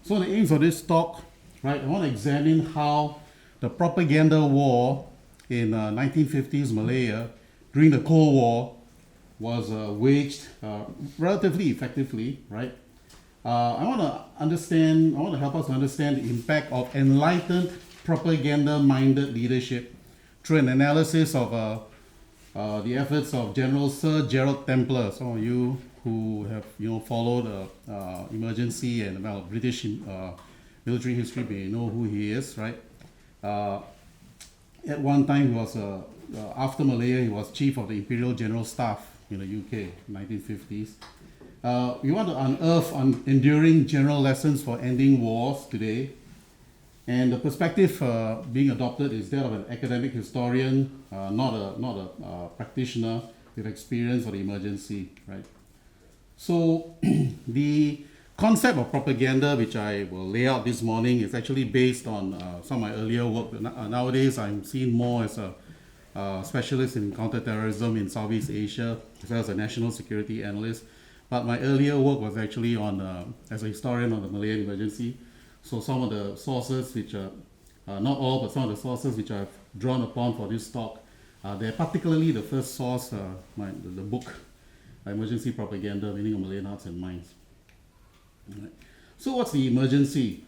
So the aims of this talk, right, I want to examine how the propaganda war in 1950s Malaya during the Cold War was waged relatively effectively, right? I want to help us understand the impact of enlightened propaganda-minded leadership through an analysis of the efforts of General Sir Gerald Templer. Some of you who have followed emergency and British military history may know who he is, right? At one time, he was after Malaya, he was chief of the Imperial General Staff in the UK, 1950s. We want to unearth enduring general lessons for ending wars today. And the perspective being adopted is that of an academic historian, not a practitioner with experience of the emergency, right? So the concept of propaganda, which I will lay out this morning, is actually based on some of my earlier work. Nowadays, I'm seen more as a specialist in counterterrorism in Southeast Asia, as well as a national security analyst. But my earlier work was actually on as a historian on the Malayan Emergency. So some of the sources, which are not all, but some of the sources which I've drawn upon for this talk, they're particularly the first source, the book, Emergency Propaganda, Meaning of Malayan Hearts and Minds. Right. So what's the emergency?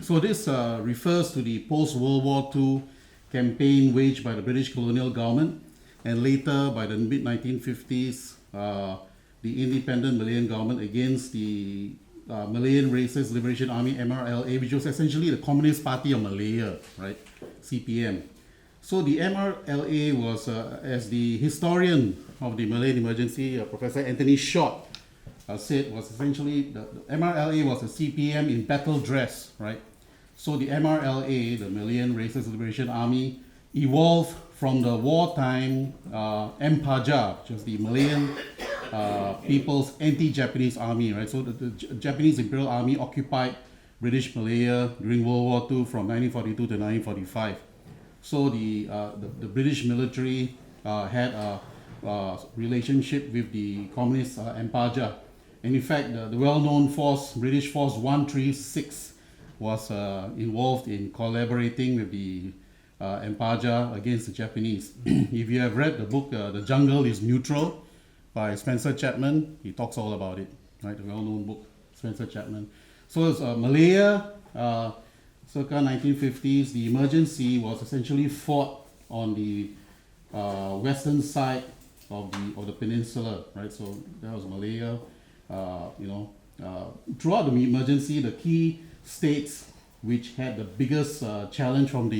So this refers to the post-World War II campaign waged by the British Colonial Government and later by the mid-1950s, the independent Malayan government against the Malayan Racist Liberation Army, MRLA, which was essentially the Communist Party of Malaya, right? CPM. So the MRLA was, as the historian of the Malayan Emergency, Professor Anthony Short, said, was essentially, the MRLA was a CPM in battle dress, right? So the MRLA, the Malayan Racist Liberation Army, evolved from the wartime MPAJA, which was the Malayan People's Anti-Japanese Army, right? So the Japanese Imperial Army occupied British Malaya during World War II from 1942 to 1945. So the British military had a relationship with the communist MPAJA. And in fact, the well-known force, British Force 136, was involved in collaborating with the MPAJA against the Japanese. If you have read the book, The Jungle is Neutral, by Spencer Chapman, he talks all about it, right? The well-known book, Spencer Chapman. So it's Malaya, circa 1950s. The emergency was essentially fought on the western side of the peninsula, right? So that was Malaya. Throughout the emergency, the key states which had the biggest challenge from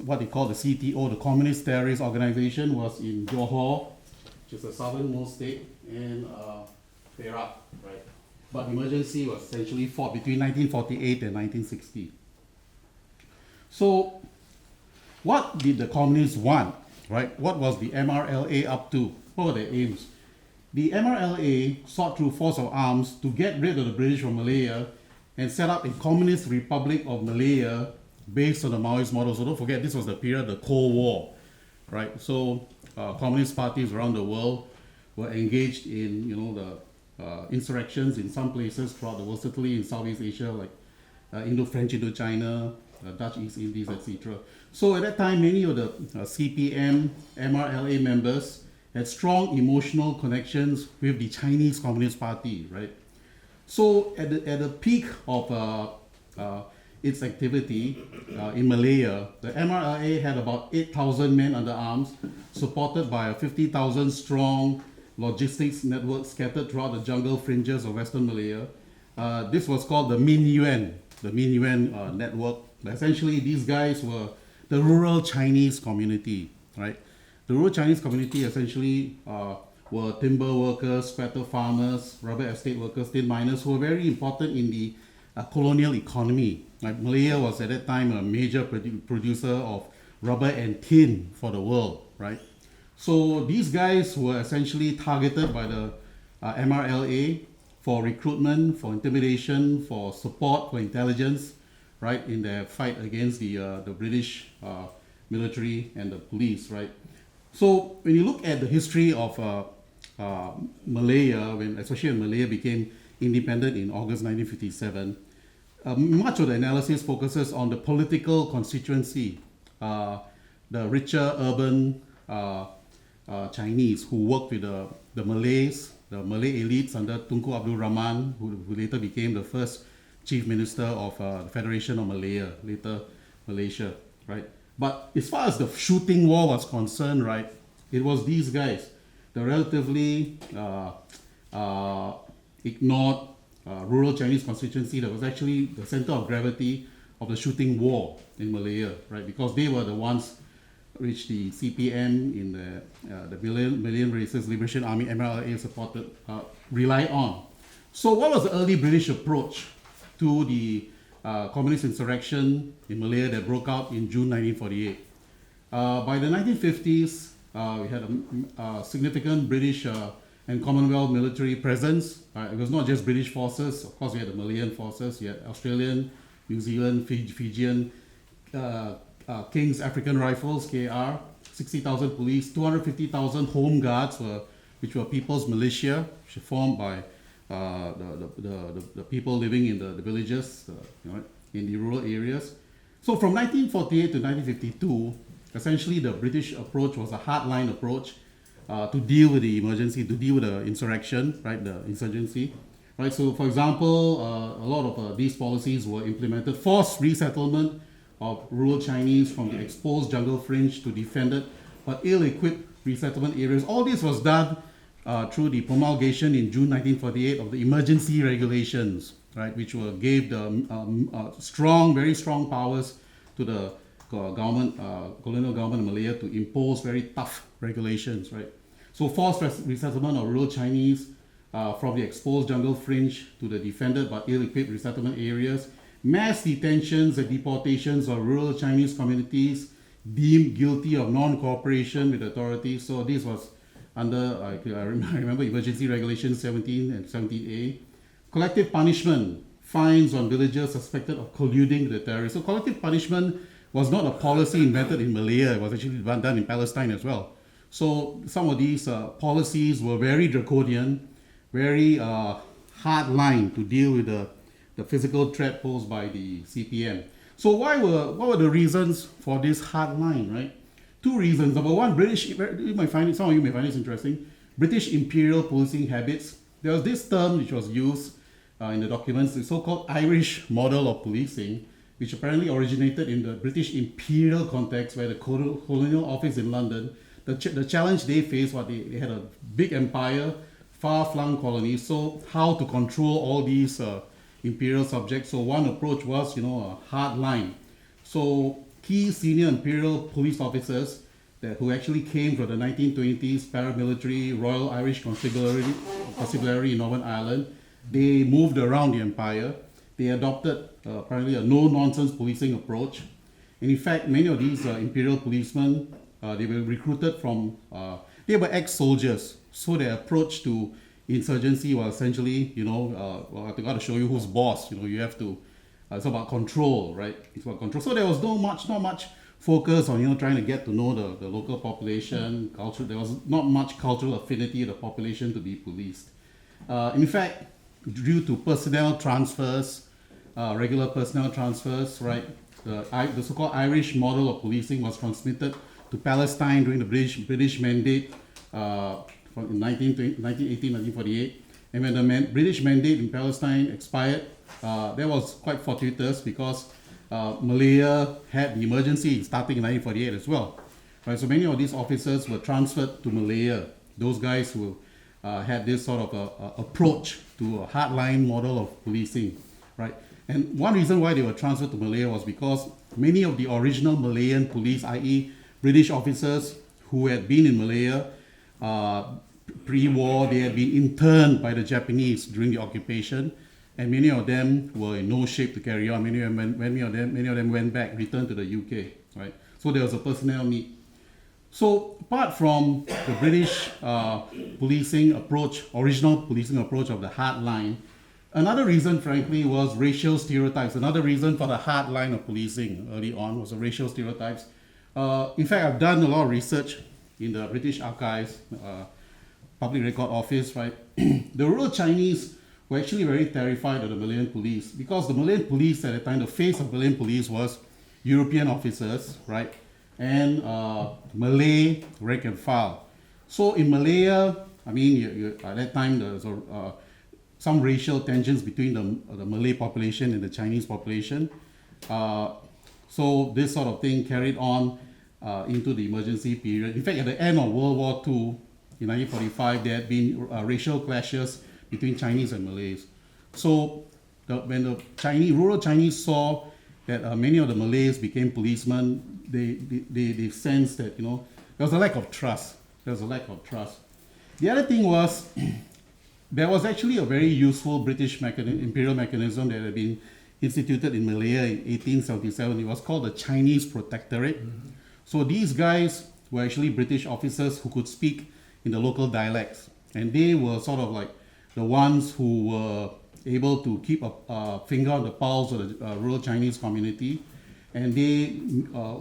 what they call the CTO, the Communist Terrorist Organization, was in Johor, which is the southernmost state, and Perak, right? But the emergency was essentially fought between 1948 and 1960. So what did the communists want, right? What was the MRLA up to? What were their aims? The MRLA sought through force of arms to get rid of the British from Malaya and set up a communist republic of Malaya based on the Maoist model. So don't forget, this was the period of the Cold War, right? So communist parties around the world were engaged in, the insurrections in some places throughout the world, certainly in Southeast Asia, like Indo-French Indochina, Dutch East Indies, etc. So at that time, many of the CPM, MRLA members had strong emotional connections with the Chinese Communist Party, right? So at the peak of its activity in Malaya, the MRLA had about 8,000 men under arms, supported by a 50,000 strong logistics network scattered throughout the jungle fringes of Western Malaya. This was called the Min Yuan network. But essentially, these guys were the rural Chinese community, right? The rural Chinese community essentially were timber workers, squatter farmers, rubber estate workers, tin miners, who were very important in the colonial economy. Like Malaya was at that time a major producer of rubber and tin for the world, right? So these guys were essentially targeted by the MRLA for recruitment, for intimidation, for support, for intelligence, right, in their fight against the British military and the police, right? So when you look at the history of Malaya, especially when Malaya became independent in August 1957, much of the analysis focuses on the political constituency, the richer urban Chinese who worked with the Malays, the Malay elites under Tunku Abdul Rahman, who later became the first chief minister of the Federation of Malaya, later Malaysia, right? But as far as the shooting war was concerned, right, it was these guys, the relatively ignored rural Chinese constituency that was actually the center of gravity of the shooting war in Malaya, right? Because they were the ones which the CPM in the Malayan Races Liberation Army MRLA supported relied on. So what was the early British approach to the communist insurrection in Malaya that broke out in June 1948? By the 1950s, we had a significant British and Commonwealth military presence. It was not just British forces. Of course, we had the Malayan forces. You had Australian, New Zealand, Fijian, King's African Rifles, KR, 60,000 police, 250,000 home guards, which were people's militia, which were formed by the people living in the villages, in the rural areas. So from 1948 to 1952, essentially the British approach was a hardline approach to deal with the emergency, to deal with the insurrection, right, the insurgency. Right, so for example, a lot of these policies were implemented. Forced resettlement of rural Chinese from the exposed jungle fringe to defended but ill-equipped resettlement areas. All this was done through the promulgation in June 1948 of the emergency regulations, right, which gave the very strong powers to the government, colonial government of Malaya to impose very tough regulations, right. So forced resettlement of rural Chinese from the exposed jungle fringe to the defended but ill-equipped resettlement areas, mass detentions and deportations of rural Chinese communities deemed guilty of non-cooperation with authorities. So this was under, I remember Emergency Regulations 17 and 17A. Collective punishment, fines on villagers suspected of colluding with the terrorists. So collective punishment was not a policy invented in Malaya, it was actually done in Palestine as well. So some of these policies were very draconian, very hard line to deal with the physical threat posed by the CPM. So what were the reasons for this hard line, right? Two reasons. Number one, some of you may find this interesting, British imperial policing habits. There was this term which was used in the documents, the so-called Irish model of policing, which apparently originated in the British imperial context where the colonial office in London, the challenge they faced was they had a big empire, far-flung colonies, so how to control all these imperial subjects. So one approach was, a hard line. So key senior imperial police officers who actually came from the 1920s paramilitary Royal Irish Constabulary in Northern Ireland, they moved around the empire. They adopted apparently a no-nonsense policing approach. And in fact, many of these imperial policemen, they were recruited from, they were ex-soldiers. So their approach to insurgency was essentially, I've got to show you who's boss. You have to, it's about control, right? It's about control. So there was not much focus on, trying to get to know the local population, culture. There was not much cultural affinity of the population to be policed. In fact, due to personnel transfers, regular personnel transfers, right? The so-called Irish model of policing was transmitted to Palestine during the British Mandate from 1918, 1948. And when the British Mandate in Palestine expired, that was quite fortuitous because Malaya had the emergency starting in 1948 as well. Right, so many of these officers were transferred to Malaya. Those guys who had this sort of approach to a hardline model of policing, right? And one reason why they were transferred to Malaya was because many of the original Malayan police, i.e. British officers who had been in Malaya pre-war, they had been interned by the Japanese during the occupation, and many of them were in no shape to carry on. Many of them went back, returned to the UK, right? So there was a personnel need. So apart from the British policing approach, original policing approach of the hard line, another reason, frankly, was racial stereotypes. Another reason for the hard line of policing early on was the racial stereotypes. In fact, I've done a lot of research in the British Archives, Public Record Office, right? The rural Chinese were actually very terrified of the Malayan police, because the Malayan police at the time, the face of Malayan police was European officers, right, and Malay rank and file. So in Malaya, I mean, at that time there was some racial tensions between the Malay population and the Chinese population. So this sort of thing carried on into the emergency period. In fact, at the end of World War II, in 1945, there had been racial clashes between Chinese and Malays. So when the rural Chinese saw that many of the Malays became policemen, they sensed that, you know, there was a lack of trust. The other thing was, there was actually a very useful British imperial mechanism that had been instituted in Malaya in 1877. It was called the Chinese Protectorate. Mm-hmm. So these guys were actually British officers who could speak in the local dialects. And they were sort of like the ones who were able to keep a finger on the pulse of the rural Chinese community. And they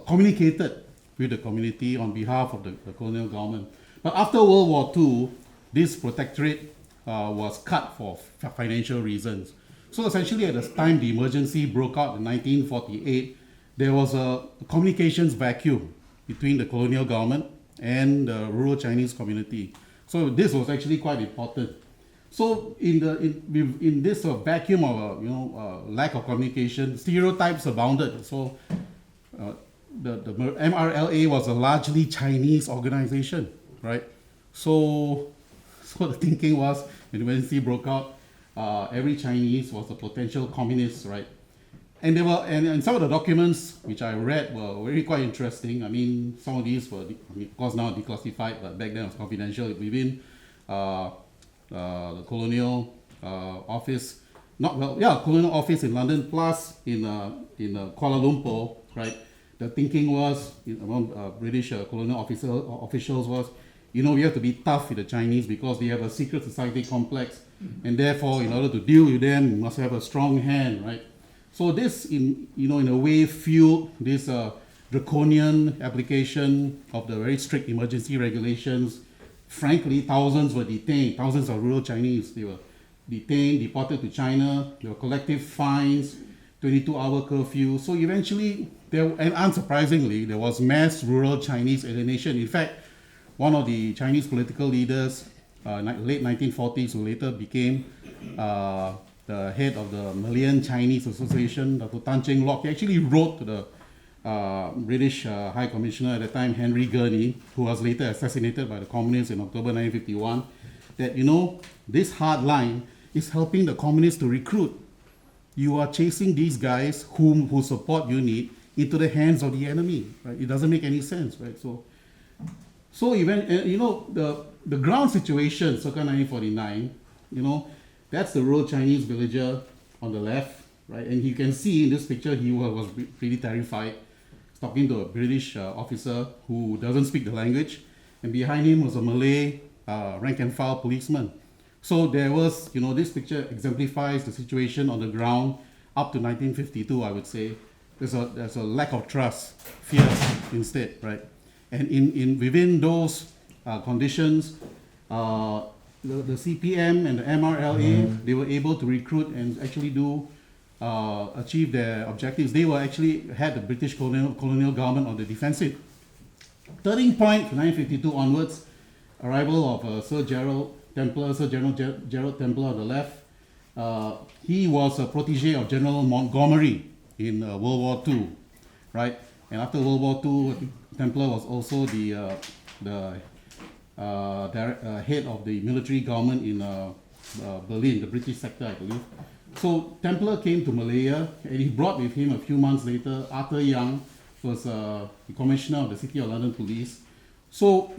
communicated with the community on behalf of the colonial government. But after World War II, this protectorate was cut for financial reasons. So essentially at the time the emergency broke out in 1948, there was a communications vacuum between the colonial government and the rural Chinese community. So this was actually quite important. So in this vacuum of lack of communication, stereotypes abounded. So the MRLA was a largely Chinese organization, right? So the thinking was, when the emergency broke out, every Chinese was a potential communist, right? And there were, and some of the documents which I read were really quite interesting. I mean, some of these were, of course, now declassified, but back then it was confidential within the colonial office. Colonial office in London, plus in Kuala Lumpur, right? The thinking was among British colonial officials was, you know, we have to be tough with the Chinese because they have a secret society complex, and therefore, in order to deal with them, you must have a strong hand, right? So this, in a way, fueled this draconian application of the very strict emergency regulations. Frankly, thousands were detained. Thousands of rural Chinese, they were detained, deported to China. There were collective fines, 22-hour curfew. So eventually, and unsurprisingly, there was mass rural Chinese alienation. In fact, one of the Chinese political leaders, late 1940s, who later became the head of the Malayan Chinese Association, Dr. Tan Cheng Lock, he actually wrote to the British High Commissioner at the time, Henry Gurney, who was later assassinated by the communists in October 1951, that, you know, this hard line is helping the communists to recruit. You are chasing these guys whose support you need into the hands of the enemy, right? It doesn't make any sense, right? So even, the ground situation, circa 1949, that's the rural Chinese villager on the left, right? And you can see in this picture, he was pretty terrified. He's talking to a British officer who doesn't speak the language. And behind him was a Malay rank and file policeman. So there was, this picture exemplifies the situation on the ground up to 1952, I would say. There's a lack of trust, fear instead, right? And within those conditions, the CPM and the MRLA, they were able to recruit and actually achieve their objectives. They had the British colonial government on the defensive. Turning point from 1952 onwards, arrival of Sir Gerald Templer, Sir General Gerald Templer on the left. He was a protege of General Montgomery in World War II, right? And after World War II, Templer was also the head of the military government in Berlin, the British sector, I believe. So Templer came to Malaya, and he brought with him a few months later Arthur Young, who was the commissioner of the City of London Police. So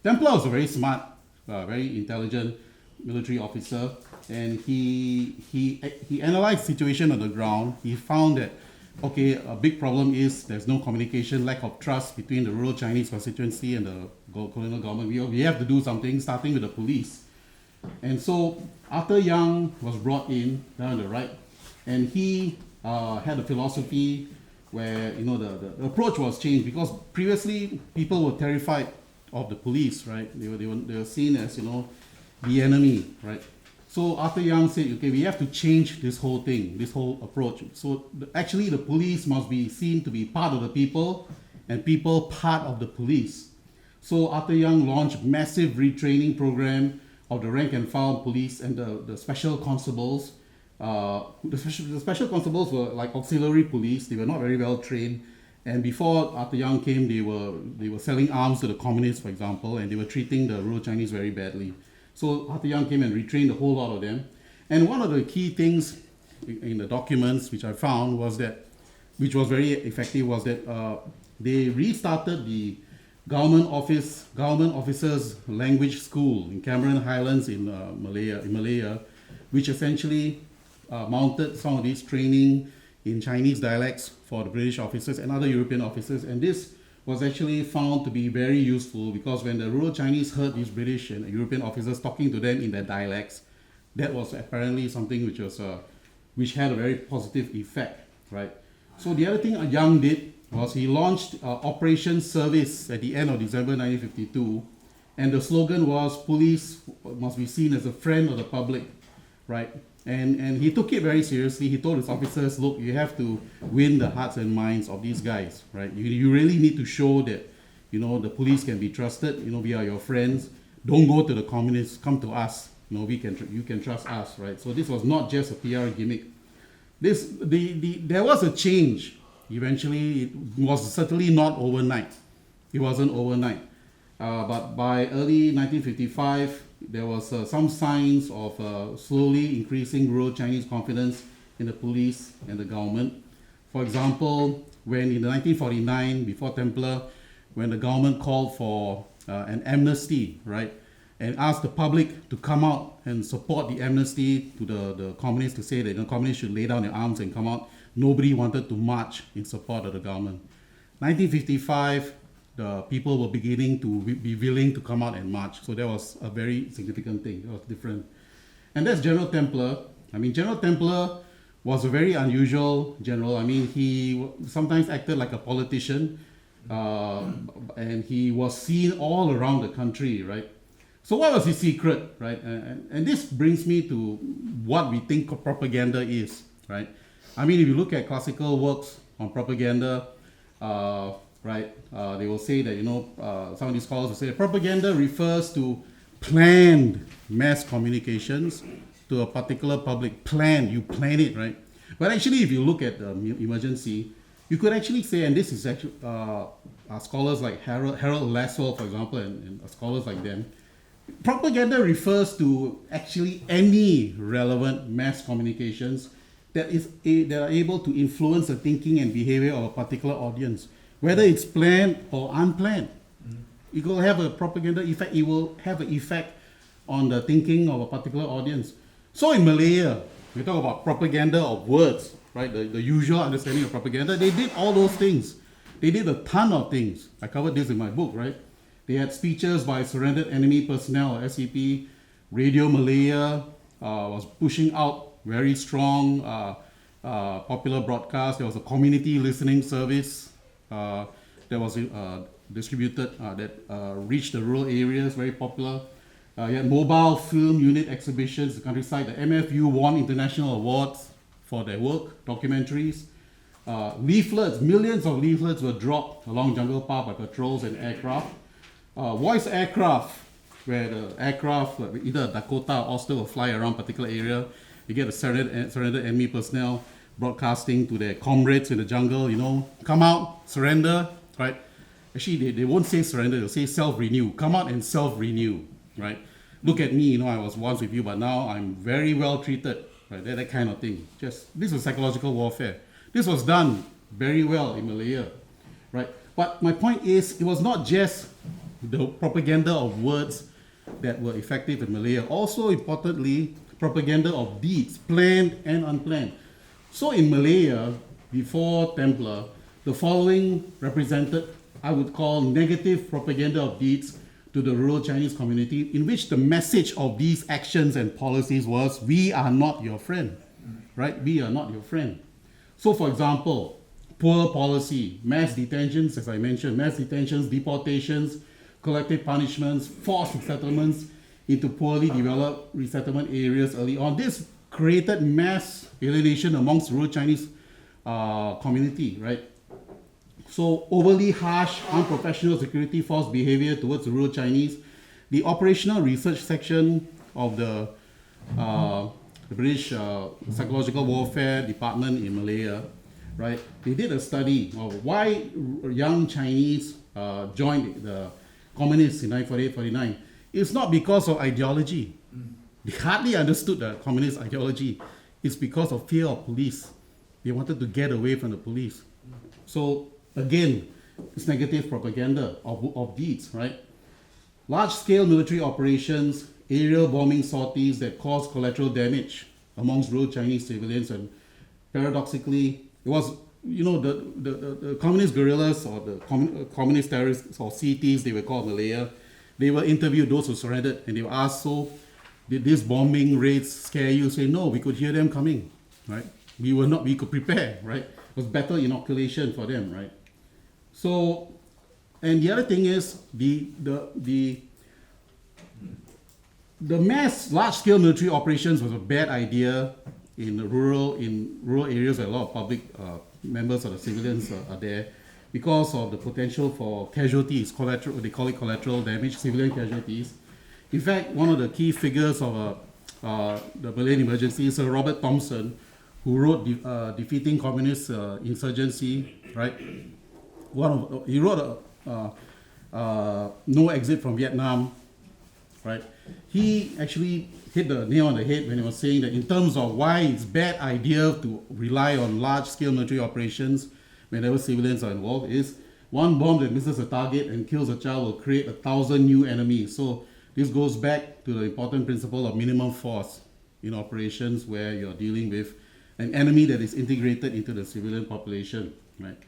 Templer was a very smart, very intelligent military officer, and he analyzed the situation on the ground. He found that, okay, a big problem is there's no communication, lack of trust between the rural Chinese constituency and the colonial government. We have to do something, starting with the police. And so Arthur Young was brought in, down on the right, and he had a philosophy where, the approach was changed, because previously people were terrified of the police, right? They were seen as, the enemy, right? So Arthur Young said, okay, we have to change this whole thing, this whole approach. So actually the police must be seen to be part of the people and people part of the police. So Arthur Young launched massive retraining program of the rank and file police and the special constables. The special constables were like auxiliary police. They were not very well trained. And before Arthur Young came, they were selling arms to the communists, for example, and they were treating the rural Chinese very badly. So Arthur Young came and retrained a whole lot of them. And one of the key things in the documents which I found was that, which was very effective, was that they restarted the government officers language school in Cameron Highlands in Malaya, which essentially mounted some of these training in Chinese dialects for the British officers and other European officers. And this was actually found to be very useful because when the rural Chinese heard these British and European officers talking to them in their dialects, that was apparently something which had a very positive effect, right? So the other thing Young did was he launched Operation Service at the end of December 1952, and the slogan was police must be seen as a friend of the public, right? And he took it very seriously. He told his officers, look, you have to win the hearts and minds of these guys, right? You really need to show that, the police can be trusted. We are your friends. Don't go to the communists. Come to us. You can trust us, right? So this was not just a PR gimmick. There was a change. Eventually, it was certainly not overnight. It wasn't overnight. But by early 1955, there was some signs of slowly increasing rural Chinese confidence in the police and the government. For example, when in 1949, before Templer, when the government called for an amnesty, right, and asked the public to come out and support the amnesty to the communists, to say that the communists should lay down their arms and come out, nobody wanted to march in support of the government. 1955, the people were beginning to be willing to come out and march. So that was a very significant thing. It was different. And that's General Templer. General Templer was a very unusual general. He sometimes acted like a politician, and he was seen all around the country, right? So what was his secret, right? And this brings me to what we think propaganda is, right? If you look at classical works on propaganda, right? They will say that, some of these scholars will say propaganda refers to planned mass communications to a particular public. Planned, you plan it, right? But actually, if you look at the emergency, you could actually say, and this is actually scholars like Harold Laswell, for example, and scholars like them, propaganda refers to actually any relevant mass communications that are able to influence the thinking and behavior of a particular audience. Whether it's planned or unplanned, it will have a propaganda effect. It will have an effect on the thinking of a particular audience. So in Malaya, we talk about propaganda of words, right? The usual understanding of propaganda. They did all those things. They did a ton of things. I covered this in my book, right? They had speeches by surrendered enemy personnel, SEP. Radio Malaya was pushing out very strong popular broadcast. There was a community listening service that was distributed that reached the rural areas, very popular. You had mobile film unit exhibitions, the countryside. The MFU won international awards for their work, documentaries. Leaflets, millions of leaflets were dropped along jungle path by patrols and aircraft. Voice aircraft, where the aircraft, like either a Dakota or Austin, will fly around a particular area. You get the surrendered enemy personnel broadcasting to their comrades in the jungle, come out, surrender, right? Actually, they won't say surrender, they'll say self-renew. Come out and self-renew, right? Look at me, I was once with you, but now I'm very well treated, right? That kind of thing. This was psychological warfare. This was done very well in Malaya, right? But my point is, it was not just the propaganda of words that were effective in Malaya. Also, importantly, propaganda of deeds, planned and unplanned. So in Malaya, before Templer, the following represented, I would call, negative propaganda of deeds to the rural Chinese community, in which the message of these actions and policies was, we are not your friend, right? We are not your friend. So for example, poor policy, mass detentions, as I mentioned, mass detentions, deportations, collective punishments, forced settlements, into poorly developed resettlement areas early on. This created mass alienation amongst rural Chinese community, right? So overly harsh, unprofessional security force behavior towards rural Chinese. The operational research section of the British Psychological Warfare Department in Malaya, right? They did a study of why young Chinese joined the communists in 1948-49. It's not because of ideology. They hardly understood the communist ideology. It's because of fear of police. They wanted to get away from the police. So again, it's negative propaganda of deeds, right? Large-scale military operations, aerial bombing sorties that caused collateral damage amongst rural Chinese civilians, and paradoxically, it was, the communist guerrillas or the communist terrorists or CTs, they were called Malaya. They were interviewed, those who surrendered, and they were asked, so did these bombing raids scare you? Say, no, we could hear them coming, right? We could prepare, right? It was better inoculation for them, right? So, and the other thing is the mass large-scale military operations was a bad idea in rural areas where a lot of public members of the civilians are there, because of the potential for casualties, collateral, they call it collateral damage, civilian casualties. In fact, one of the key figures of the Malayan Emergency, Sir Robert Thomson, who wrote Defeating Communist Insurgency, right? He wrote No Exit from Vietnam, right? He actually hit the nail on the head when he was saying that in terms of why it's a bad idea to rely on large-scale military operations whenever civilians are involved, is one bomb that misses a target and kills a child will create 1,000 new enemies. So this goes back to the important principle of minimum force in operations where you're dealing with an enemy that is integrated into the civilian population, right?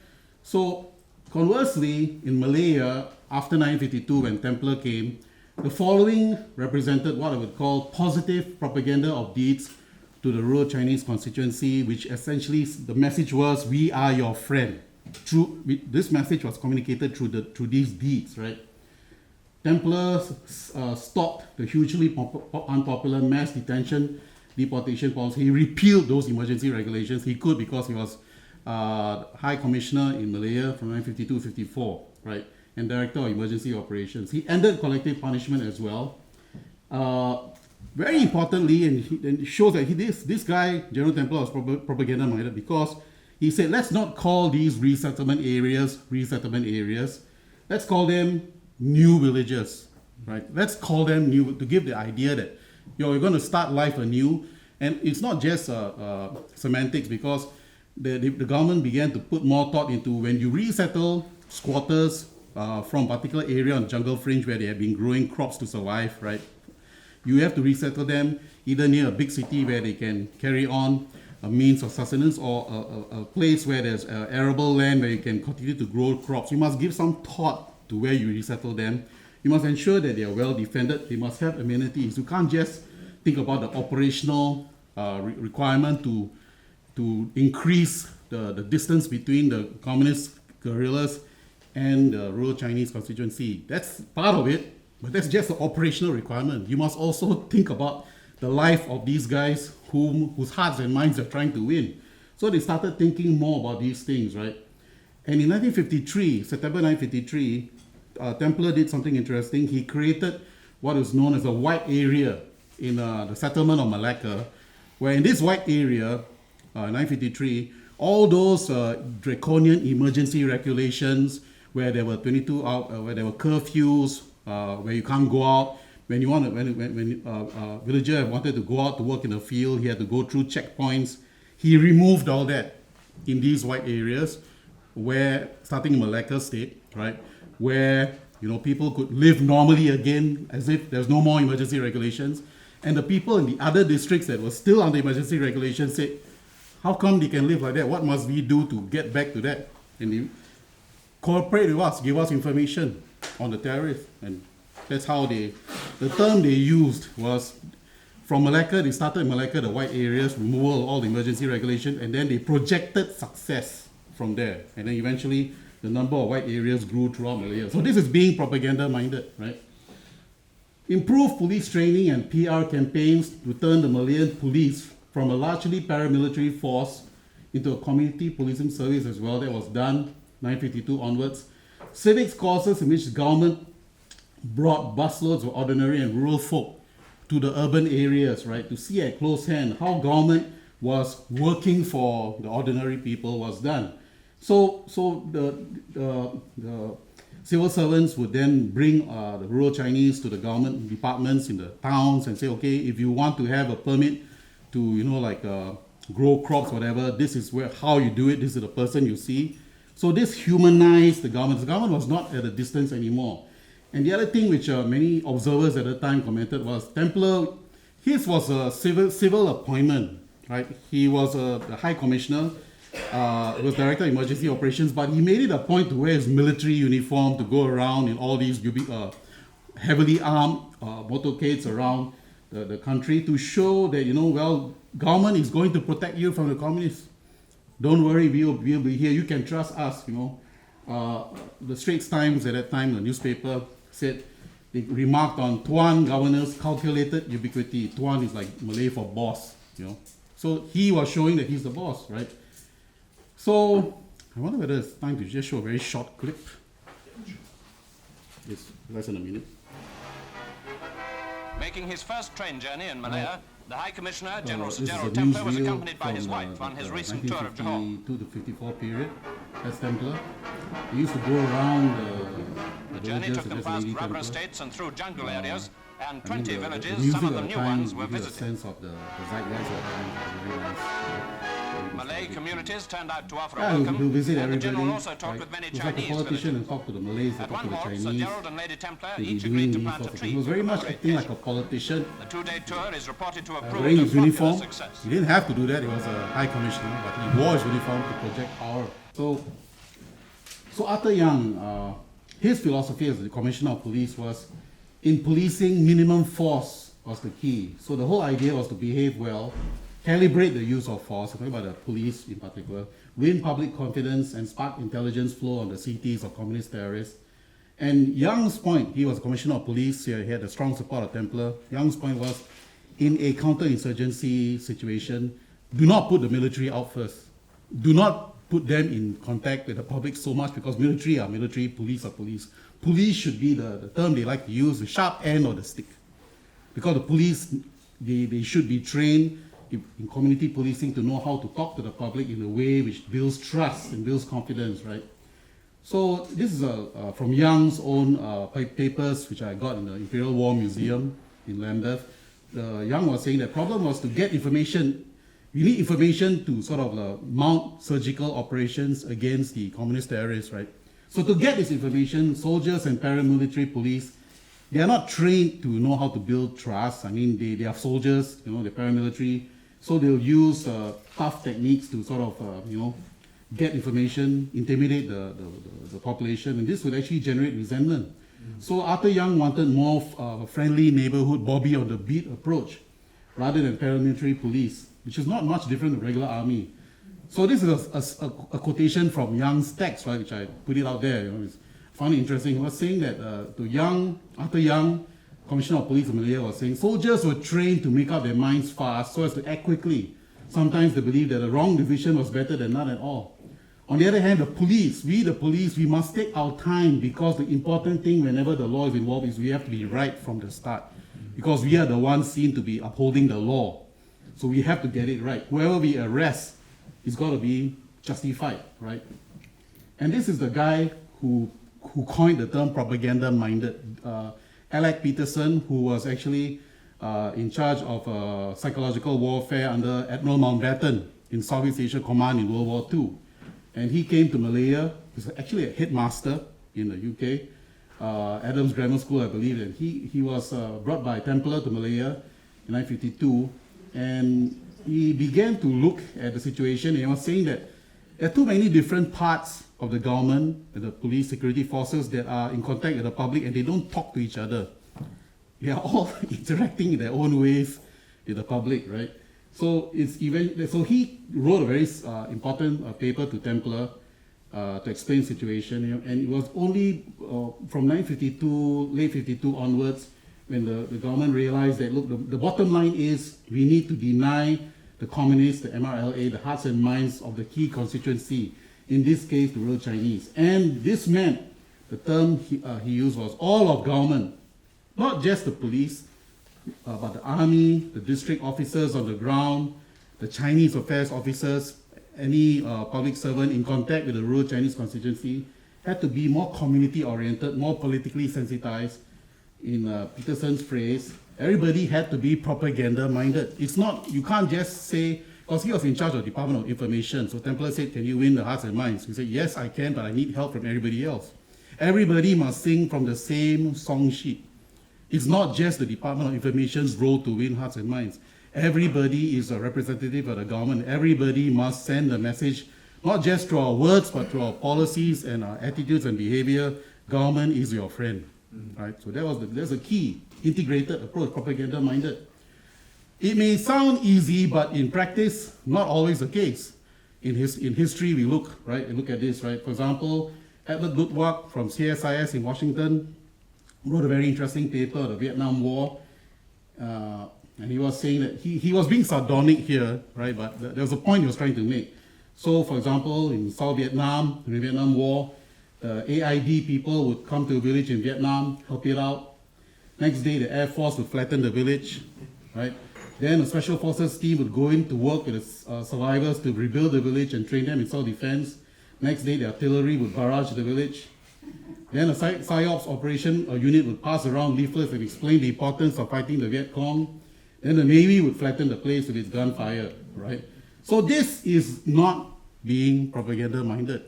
So conversely, in Malaya, after 1952, when Templer came, the following represented what I would call positive propaganda of deeds to the rural Chinese constituency, which essentially the message was, we are your friend. This message was communicated through these deeds, right? Templer stopped the hugely unpopular mass deportation policy. He repealed those emergency regulations. He could because he was High Commissioner in Malaya from 1952-54, right? And Director of Emergency Operations. He ended collective punishment as well. Very importantly, and it shows that this guy, General Templer, was propaganda-minded, because he said, let's not call these resettlement areas. Let's call them new villages, right? Let's call them new, to give the idea that you're going to start life anew. And it's not just semantics, because the government began to put more thought into when you resettle squatters from a particular area on the jungle fringe where they have been growing crops to survive, right? You have to resettle them either near a big city where they can carry on a means of sustenance, or a place where there's arable land where you can continue to grow crops. You must give some thought to where you resettle them. You must ensure that they are well defended. They must have amenities. You can't just think about the operational requirement to increase the distance between the communist guerrillas and the rural Chinese constituency. That's part of it, but that's just the operational requirement. You must also think about the life of these guys whose hearts and minds are trying to win. So they started thinking more about these things, right? And in 1953, September 1953, Templer did something interesting. He created what is known as a white area in the settlement of Malacca, where in this white area, 1953, all those draconian emergency regulations, where there were 22 out, where there were curfews, where you can't go out. When a villager wanted to go out to work in the field, he had to go through checkpoints. He removed all that in these white areas, where, starting in Malacca State, right, where people could live normally again, as if there's no more emergency regulations. And the people in the other districts that were still under emergency regulations said, how come they can live like that? What must we do to get back to that? And they cooperate with us, give us information on the terrorists. And that's how the term they used was, from Malacca, they started in Malacca, the white areas, removal of all the emergency regulations, and then they projected success from there. And then eventually, the number of white areas grew throughout Malaya. So this is being propaganda-minded, right? improve police training and PR campaigns to turn the Malayan police from a largely paramilitary force into a community policing service as well. That was done 1952 onwards. Civics courses in which the government brought busloads of ordinary and rural folk to the urban areas, right, to see at close hand how government was working for the ordinary people was done. So the civil servants would then bring the rural Chinese to the government departments in the towns and say, okay, if you want to have a permit to, grow crops, whatever, this is how you do it, this is the person you see. So this humanized the government. The government was not at a distance anymore. And the other thing which many observers at the time commented was Templer, his was a civil appointment, right? He was a high commissioner, was director of emergency operations, but he made it a point to wear his military uniform to go around in all these heavily armed motorcades around the country to show that, government is going to protect you from the communists. Don't worry, we'll be here. You can trust us, The Straits Times at that time, the newspaper, said, they remarked on Tuan governor's calculated ubiquity. Tuan is like Malay for boss, So he was showing that he's the boss, right? So I wonder whether it's time to just show a very short clip. It's less than a minute. Making his first train journey in Malaya, the High Commissioner, General Sir Gerald Templer, was accompanied by his wife on his recent tour of Johor. 1952 to 54 period as Templer. He used to go around the journey took them past rubber estates and through jungle areas, and 20 villages, some of them new ones, were visited. Sense of the zeitgeist of the time, very nice. Malay communities turned out to offer a He'll welcome, visit and the everybody. General also talked with many He was like a Chinese politician villagers. and talked to the Malays, At talked one to the halt, Sir Chinese. Gerald and Lady Templer He'd be each doing agreed to these plant a sorts of tree. things. He was very much for acting like a occasion. politician. The two-day tour is reported to have Wearing proved a his popular uniform. success. He didn't have to do that. He was a high commissioner, but he wore his uniform to project power. So Arthur Young, his philosophy as the commissioner of police was, in policing, minimum force was the key. So the whole idea was to behave well, calibrate the use of force, talking about the police in particular, win public confidence and spark intelligence flow on the cities of communist terrorists. And Young's point, he was a commissioner of police, he had the strong support of Templer. Young's point was, in a counterinsurgency situation, do not put the military out first. Do not put them in contact with the public so much, because military are military, police are police. Police should be the term they like to use, the sharp end of the stick. Because the police, they should be trained in community policing to know how to talk to the public in a way which builds trust and builds confidence, right? So this is from Young's own papers, which I got in the Imperial War Museum in Lambeth. Young was saying the problem was to get information. You need information to sort of mount surgical operations against the communist terrorists, right? So to get this information, soldiers and paramilitary police, they are not trained to know how to build trust. I mean, they are soldiers, they're paramilitary, so they'll use tough techniques to sort of, get information, intimidate the population, and this would actually generate resentment. So Arthur Young wanted more friendly neighborhood, Bobby on the beat approach, rather than paramilitary police, which is not much different than regular army. So this is a quotation from Young's text, right, which I put it out there. I found it interesting. He was saying that Arthur Young, Commissioner of Police of Malaya, was saying soldiers were trained to make up their minds fast so as to act quickly. Sometimes they believed that a wrong decision was better than none at all. On the other hand, the police, we must take our time, because the important thing whenever the law is involved is we have to be right from the start, because we are the ones seen to be upholding the law. So we have to get it right. Whoever we arrest, it's got to be justified, right? And this is the guy who coined the term propaganda-minded. Alec Petersen, who was actually in charge of psychological warfare under Admiral Mountbatten in Southeast Asia Command in World War II. And he came to Malaya. He's actually a headmaster in the UK, Adams Grammar School, I believe. And he was brought by Templer to Malaya in 1952. And he began to look at the situation, and he was saying that there are too many different parts of the government, the police, security forces, that are in contact with the public, and they don't talk to each other. They are all interacting in their own ways with the public, right? So so he wrote a very important paper to Templer to explain the situation, and it was only from 1952, late 52 onwards, when the government realized that, look, the bottom line is we need to deny the communists, the MRLA, the hearts and minds of the key constituency, in this case, the real Chinese. And this meant, the term he used was all of government, not just the police, but the army, the district officers on the ground, the Chinese affairs officers, any public servant in contact with the rural Chinese constituency, had to be more community-oriented, more politically sensitized. In Petersen's phrase, everybody had to be propaganda-minded. It's not, you can't just say, because he was in charge of Department of Information, so Templer said, can you win the hearts and minds? He said, yes, I can, but I need help from everybody else. Everybody must sing from the same song sheet. It's not just the Department of Information's role to win hearts and minds. Everybody is a representative of the government. Everybody must send the message, not just through our words, but through our policies and our attitudes and behavior. Government is your friend. Right? So that's a key, integrated approach, propaganda-minded. It may sound easy, but in practice, not always the case. In history, we look at this, right? For example, Edward Goodwalk from CSIS in Washington wrote a very interesting paper, the Vietnam War, and he was saying that he was being sardonic here, right? But there was a point he was trying to make. So, for example, in South Vietnam, in the Vietnam War, AID people would come to a village in Vietnam, help it out. Next day, the Air Force would flatten the village, right? Then a Special Forces team would go in to work with the survivors to rebuild the village and train them in self-defense. Next day, the artillery would barrage the village. Then a PSYOPs operation unit would pass around leaflets and explain the importance of fighting the Viet Cong. Then the Navy would flatten the place with its gunfire, right? So this is not being propaganda-minded,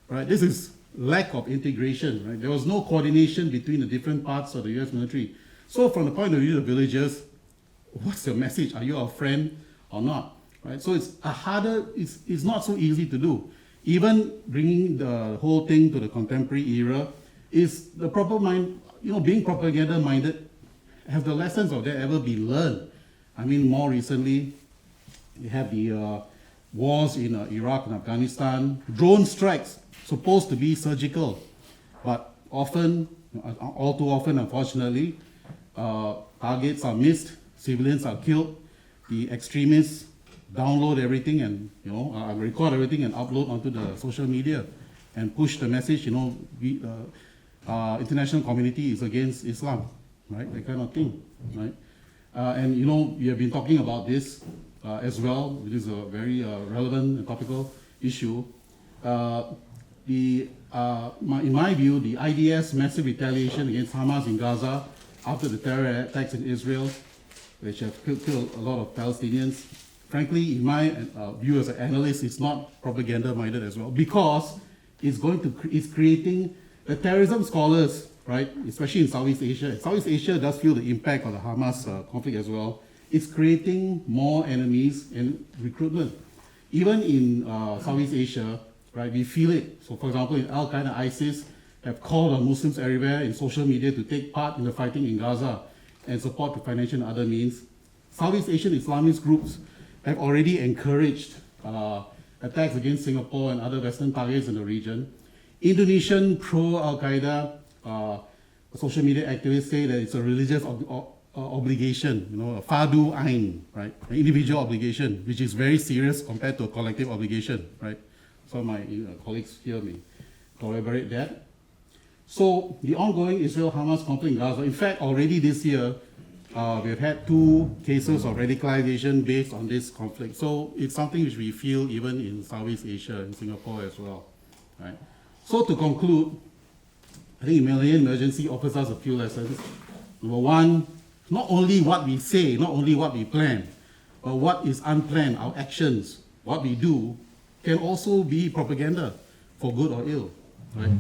right? This is lack of integration, right? There was no coordination between the different parts of the US military. So from the point of view of the villagers, what's your message? Are you our friend or not, right? So it's not so easy to do. Even bringing the whole thing to the contemporary era is the proper mind, being propaganda-minded. Have the lessons of that ever been learned? I mean, more recently, you have the wars in Iraq and Afghanistan. Drone strikes, supposed to be surgical, but often, all too often, unfortunately, targets are missed, civilians are killed, the extremists download everything and record everything and upload onto the social media and push the message. International community is against Islam, right? That kind of thing, right? And we have been talking about this as well, which is a very relevant and topical issue. In my view, the IDS massive retaliation against Hamas in Gaza after the terror attacks in Israel, which have killed a lot of Palestinians, frankly, in my view as an analyst, it's not propaganda-minded as well, because it's creating the terrorism scholars, right? Especially in Southeast Asia. Southeast Asia does feel the impact of the Hamas conflict as well. It's creating more enemies and recruitment. Even in Southeast Asia, right, we feel it. So, for example, in Al-Qaeda, ISIS have called on Muslims everywhere in social media to take part in the fighting in Gaza and support through financial and other means. Southeast Asian Islamist groups have already encouraged attacks against Singapore and other Western targets in the region. Indonesian pro-Al-Qaeda social media activists say that it's a religious obligation, a fardu ain, right? An individual obligation, which is very serious compared to a collective obligation, right? So my colleagues here may corroborate that. So the ongoing Israel-Hamas conflict in Gaza, in fact, already this year, we've had 2 cases of radicalization based on this conflict. So it's something which we feel even in Southeast Asia, in Singapore as well, right? So to conclude, I think Malayan Emergency offers us a few lessons. Number one, not only what we say, not only what we plan, but what is unplanned, our actions, what we do, can also be propaganda, for good or ill, right?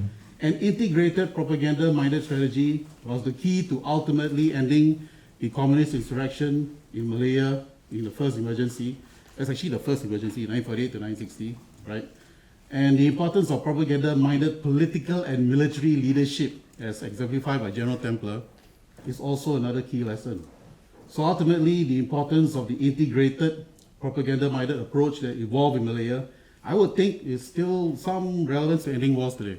An integrated propaganda-minded strategy was the key to ultimately ending the communist insurrection in Malaya in the first emergency. That's actually the first emergency, 1948 to 1960, right? And the importance of propaganda-minded political and military leadership, as exemplified by General Templer, is also another key lesson. So ultimately, the importance of the integrated propaganda-minded approach that evolved in Malaya, I would think is still some relevance to ending wars today.